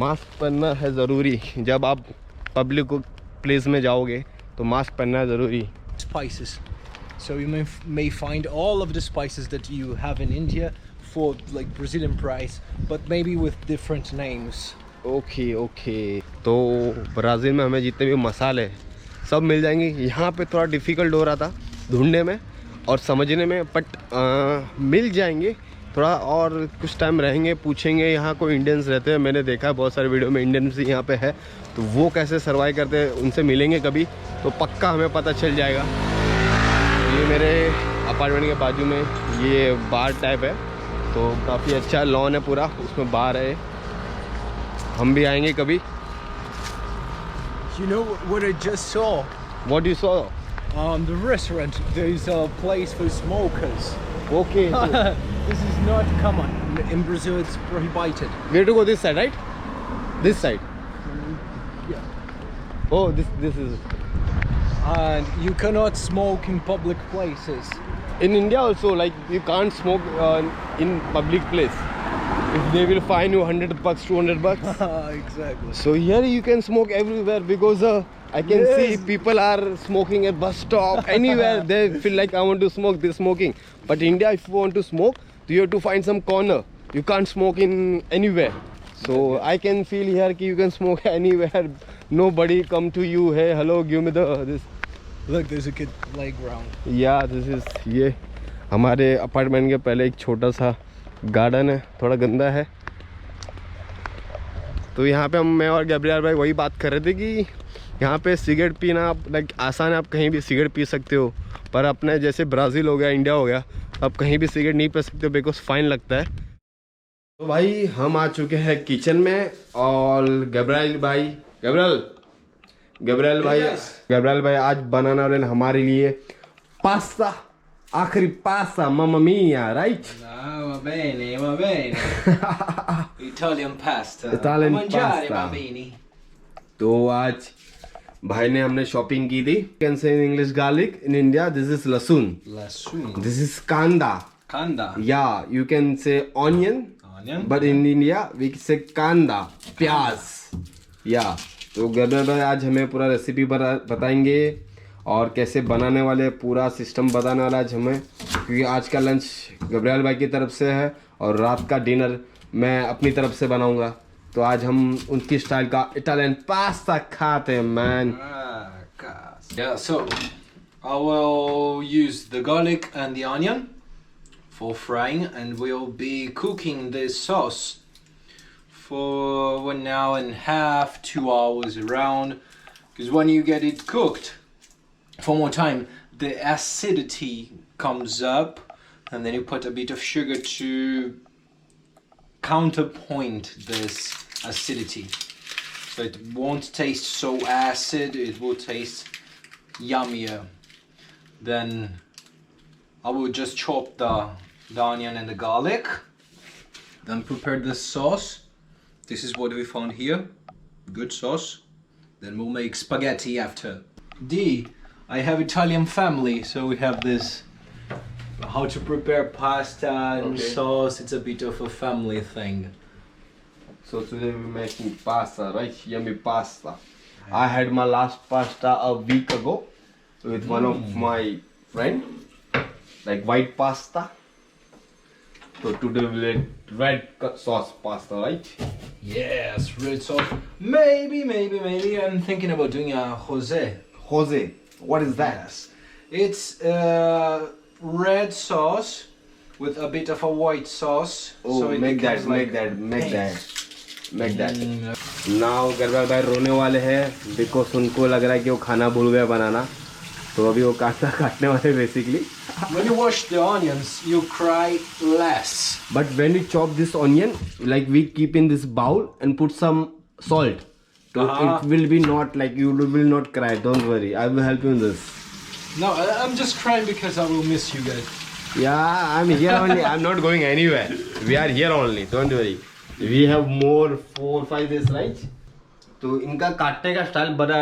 Mask पहनना है ज़रूरी। जब आप पब्लिक प्लेस में जाओगे तो मास्क पहनना ज़रूरी। Spices. So you may find all of the spices that you have in India for like Brazilian price, but maybe with different names. Okay okay, तो ब्राज़ील में हमें जितने भी मसाले सब मिल जाएंगे। यहाँ पे थोड़ा डिफ़िकल्ट हो रहा था ढूंढने में और समझने में, बट मिल जाएंगे। थोड़ा और कुछ टाइम रहेंगे, पूछेंगे यहाँ कोई इंडियंस रहते हैं, मैंने देखा है बहुत सारे वीडियो में इंडियंस यहाँ पे है, तो वो कैसे सर्वाइव करते हैं, उनसे मिलेंगे कभी तो पक्का हमें पता चल जाएगा। ये मेरे अपार्टमेंट के बाजू में ये बार टाइप है, तो काफ़ी अच्छा लॉन है पूरा, उसमें बार है। हम भी आएंगे कभी। You know what I just saw? What you saw? The restaurant. There's a place for smokers. Okay. This is not common. In Brazil, it's prohibited. We have to go this side, right? This side. Yeah. Oh, this is. And you cannot smoke in public places. In India also, like you can't smoke in public place. If they will fine you $100, $200. Exactly. So here you can smoke everywhere because I can see people are smoking at bus stop, anywhere. They feel like I want to smoke, they're smoking. But India, if you want to smoke, you have to find some corner. You can't smoke in anywhere. So I can feel here कि you can smoke anywhere. Nobody come to you, hey, hello, give me this. Look, there's a good playground. Yeah, this is ये हमारे apartment के पहले एक छोटा सा garden है, थोड़ा गंदा है। तो यहाँ पे मैं और गैब्रियल भाई वही बात कर रहे थे कि यहाँ पे सिगरेट पीना आप लाइक आसान है, आप कहीं भी सिगरेट पी सकते हो, पर अपने जैसे ब्राज़ील हो गया, इंडिया हो गया, आप कहीं भी सिगरेट नहीं पी सकते हो बिकॉज फाइन लगता है। तो भाई हम आ चुके हैं किचन में और गैब्रियल भाई आज बनाने वाले हमारे लिए पास्ता, आखिरी pasta, mamma mia, right? Va bene. Italian pasta. Italian Mangiare, pasta. bambini. तो आज भाई ने हमने शॉपिंग की थी। Can say in English garlic, in India this is lahsun, this is kanda, या you can say onion, but in India we say kanda, प्याज। या तो गैब्रियल भाई आज हमें पूरा रेसिपी बताएंगे और कैसे बनाने वाले, पूरा सिस्टम बताने वाला आज हमें, क्योंकि आज का लंच गैब्रियल भाई की तरफ से है और रात का डिनर मैं अपनी तरफ से बनाऊंगा। तो आज हम उनकी स्टाइल का इटालियन पास्ता खाते हैं man. Yeah, so I will use the garlic and the onion for frying, and we'll be cooking this sauce for 1 hour and a half, 2 hours around, because when you get it cooked for more time, the acidity comes up, and then you put a bit of sugar to counterpoint this acidity, so it won't taste so acid, it will taste yummier. Then I will just chop the onion and the garlic, then prepare the sauce. This is what we found here, good sauce. Then we'll make spaghetti after. I have Italian family, so we have this how to prepare pasta and sauce. It's a bit of a family thing. So today we're making pasta, right? Yummy pasta. I had my last pasta a week ago with one of my friend, like white pasta. So today we'll make red sauce pasta, right? Yes, red sauce. Maybe I'm thinking about doing a Jose. What is that? Yes. It's red sauce with a bit of a white sauce. Oh, so it make becomes like that. Now Gabriel भाई रोने वाले हैं because उनको लग रहा है कि वो खाना भूल गया बनाना, तो अभी वो काटने वाले basically. When you wash the onions, you cry less. But when you chop this onion, like we keep in this bowl and put some salt. So it will be not like you will not cry. Don't worry, I will help you in this. No, I'm just crying because I will miss you guys. Yeah, I'm here only. I'm not going anywhere. We are here only. Don't worry. We have more 4-5 days, right? तो इनका काटने का style बड़ा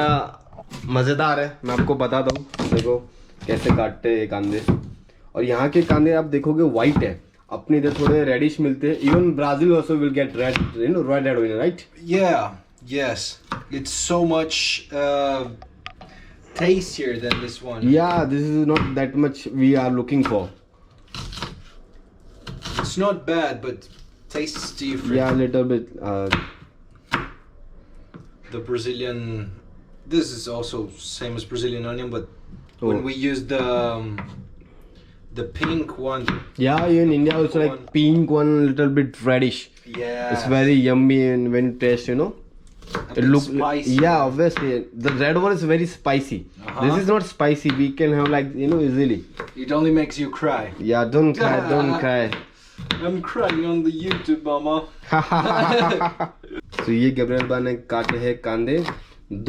मज़ेदार है, मैं आपको बताता हूँ। देखो कैसे काटते हैं कांदे, और यहाँ के कांदे आप देखोगे वाइट है, अपने इधर थोड़े रेडिश मिलते हैं. Even Brazil also will get red, red onion, right? Yeah, yes. It's so much tastier than this one. Yeah, this is not that much we are looking for. It's not bad, but tastes different. Yeah, a little bit. The Brazilian, this is also same as Brazilian onion, but Oh. when we use the pink one, Yeah, in India also like One. pink one, little bit reddish. yeah, It's very yummy and when you taste, a it bit looks spicy. Yeah, obviously the red one is very spicy. Uh-huh. This is not spicy. We can have like easily. It only makes you cry. Yeah, don't cry, don't cry. I'm crying on the YouTube, mama. So ये Gabriel बा ने काटे हैं कांदे.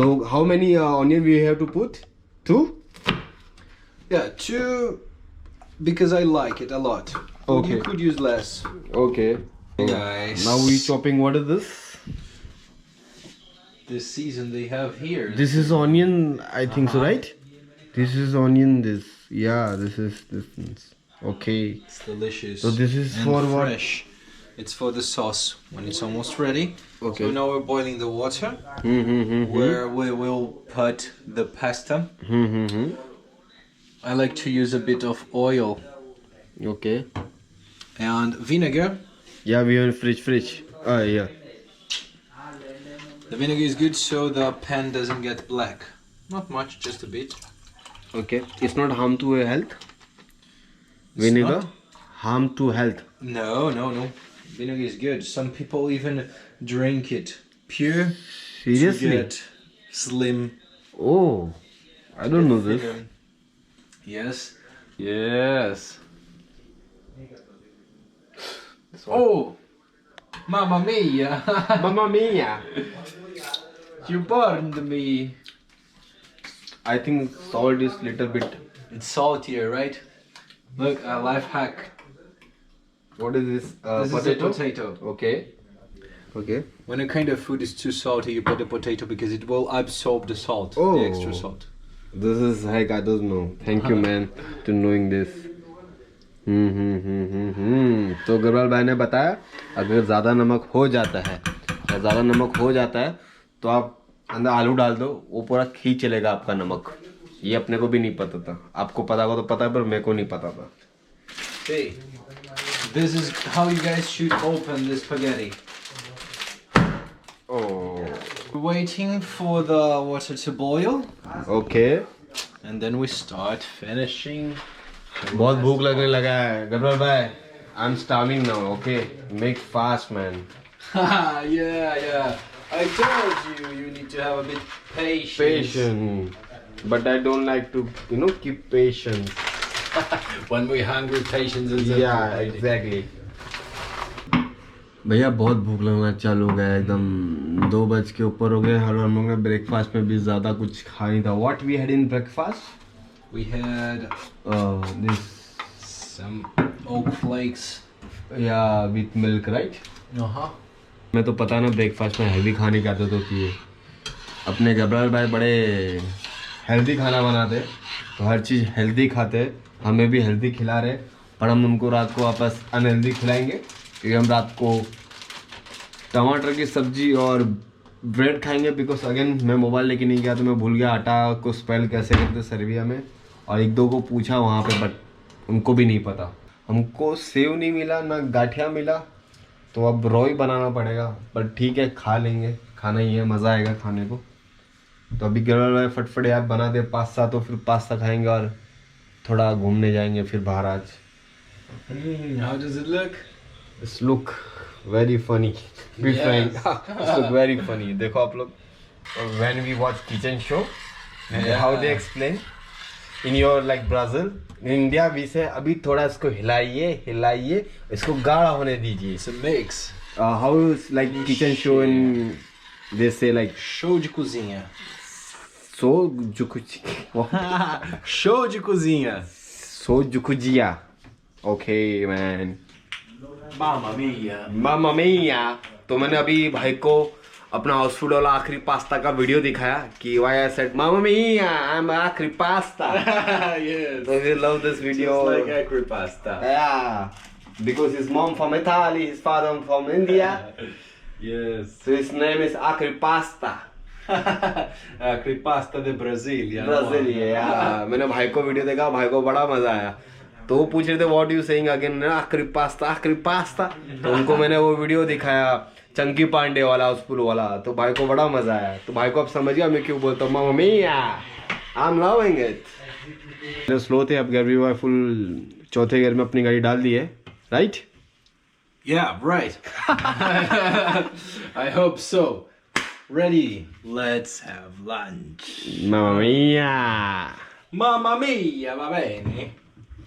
दो. How many onion we have to put? 2? Yeah, 2, because I like it a lot. Okay. You could use less. Okay. Guys. Now we chopping. What is this? This season they have here. This is onion, I think so, right? This is onion. This. Yeah, this is this. Okay. It's delicious. So this is and for what? fresh. It's for the sauce when it's almost ready. Okay. So now we're boiling the water Mm-hmm. where we will put the pasta. Mm-hmm. I like to use a bit of oil Okay. and vinegar. Yeah, we have fridge. Yeah. The vinegar is good so the pan doesn't get black. Not much, just a bit. Okay. It's not harm to health. It's Vinegar. not? Harm to health. No. Vinegar is good. Some people even drink it pure Seriously? to get slim. Oh, I don't know this. Yes. Yes. Oh, mamma mia! Mamma mia! You burned me. I think salt is little bit. It's saltier, right? Look, a life hack. What is this? This is a potato. Okay. Okay. When a kind of food is too salty, you put a potato because it will absorb the salt, Oh. the extra salt. This is heck. I don't know. Thank you, man, to knowing this. तो Gabriel भाई ने बताया अगर ज़्यादा नमक हो जाता है या ज़्यादा नमक हो जाता है तो आप अंदर आलू डाल दो, वो पूरा खींच चलेगा आपका नमक. ये अपने को भी नहीं पता था. आपको पता होगा तो पता है, पर मेरे को नहीं पता था. Hey, this is how you guys should open the spaghetti. Oh. Waiting for the water to boil, Okay. and then we start finishing. बहुत भूख लगने लगा है गब्रियल भाई. I'm starving now. Okay. Make fast, man. Yeah. I told you need to have a bit patience. Patient. But I don't like to, keep patience. When we're hungry, patience is Yeah, exactly. भैया बहुत भूख लगना चालू हो गया एकदम. 2 बज के ऊपर हो गए और हम लोग ने ब्रेकफास्ट में भी ज़्यादा कुछ खा नहीं था. What we had in breakfast? We had This. some oat flakes. Yeah, with milk, right? मैं तो पता ना ब्रेकफास्ट में हैवी खाने की आदत होती है. अपने गब्रियल भाई बड़े हेल्दी खाना बनाते, तो हर चीज़ हेल्दी खाते. हमें भी हेल्दी खिला रहे, पर हम उनको रात को वापस अनहेल्दी खिलाएंगे. क्योंकि हम रात को टमाटर की सब्जी और ब्रेड खाएंगे. बिकॉज अगेन मैं मोबाइल लेके नहीं गया तो मैं भूल गया आटा को स्पेल कैसे करते सर्बिया में, और 1-2 को पूछा वहाँ पे, बट उनको भी नहीं पता. हमको सेव नहीं मिला ना गाठिया मिला, तो अब रॉ ही बनाना पड़ेगा. बट ठीक है, खा लेंगे, खाना ही है, मज़ा आएगा खाने को. तो अभी गब्रियल भाई फटफट यार बना दे पास्ता, तो फिर पास्ता खाएंगे और थोड़ा घूमने जाएंगे फिर बाहर आज. How does it look? This look very funny. Be Yes. frank. This look very funny. देखो आप लोग, when we watch kitchen show, how they explain in your like Brazil, in India we say अभी थोड़ा इसको हिलाइए, इसको गाढ़ा होने दीजिए. It's a mix. How is like kitchen show in they say like Show de cozinha. so jukuji. Show de cozinha. So jukujia. Okay man. Mamma mia. मामा मिया. तो मैंने अभी भाई को अपना हाउसफुल वाला आखिरी पास्ता का वीडियो दिखाया कि why I said mamma mia I am आखिरी pasta. Yes. So we love this video. It's like acri pasta. Yeah. because his mom from Italy, his father from India. Yes. So his name is Acripasta. Creepypasta de Brasilia. Brasilia यार। मैंने भाई को video देखा, भाई को बड़ा मजा आया, तो वो पूछ रहे थे व्हाट यू सेइंग अगेन, आक्रीपास्ता। तो उनको मैंने वो वीडियो दिखाया चंकी पांडे वाला, उस पुल वाला, तो भाई को बड़ा मजा आया। तो भाई को अब समझ गया मैं क्यों बोलता हूँ mamma mia, I am loving it. Slow थे, अब गियर भी फुल चौथे गियर में अपनी गाड़ी डाल दी है, right? Yeah, right. I hope so. Ready? Let's have lunch. Mamma mia. Mamma mia, va bene.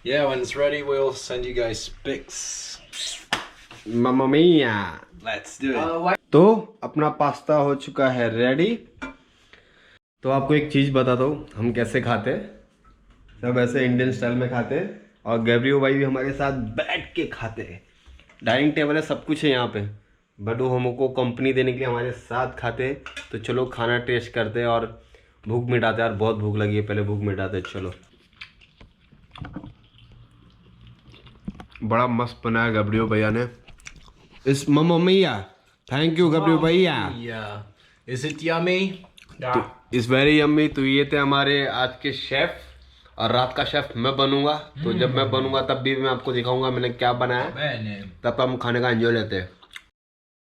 Yeah, when it's ready, we'll send you guys pics. Mamma mia. Let's do it. तो अपना pasta हो चुका है ready. तो आपको एक चीज़ बताता हूँ हम कैसे खाते हैं, सब ऐसे इंडियन स्टाइल में खाते हैं, और गैब्रियो भाई भी हमारे साथ बैठ के खाते हैं। डाइनिंग टेबल है, सब कुछ है यहाँ पे, बट वो हमको कंपनी देने के लिए हमारे साथ खाते हैं। तो चलो खाना टेस्ट करते हैं और भूख मिटाते हैं, और बहुत भूख लगी है, पहले भूख मिटाते हैं। चलो, बड़ा मस्त बनाया गैब्रियो भैया ने। इस मम्मा मैया, थैंक यू गैब्रियो भैया। Yeah. Is it yummy? इस वेरी यम्मी। तो ये थे हमारे आज के शेफ, और रात का शेफ मैं बनूंगा। तो जब मैं बनूंगा तब भी मैं आपको दिखाऊंगा मैंने क्या बनाया, Bene. तब हम खाने का एंजॉय लेते हैं।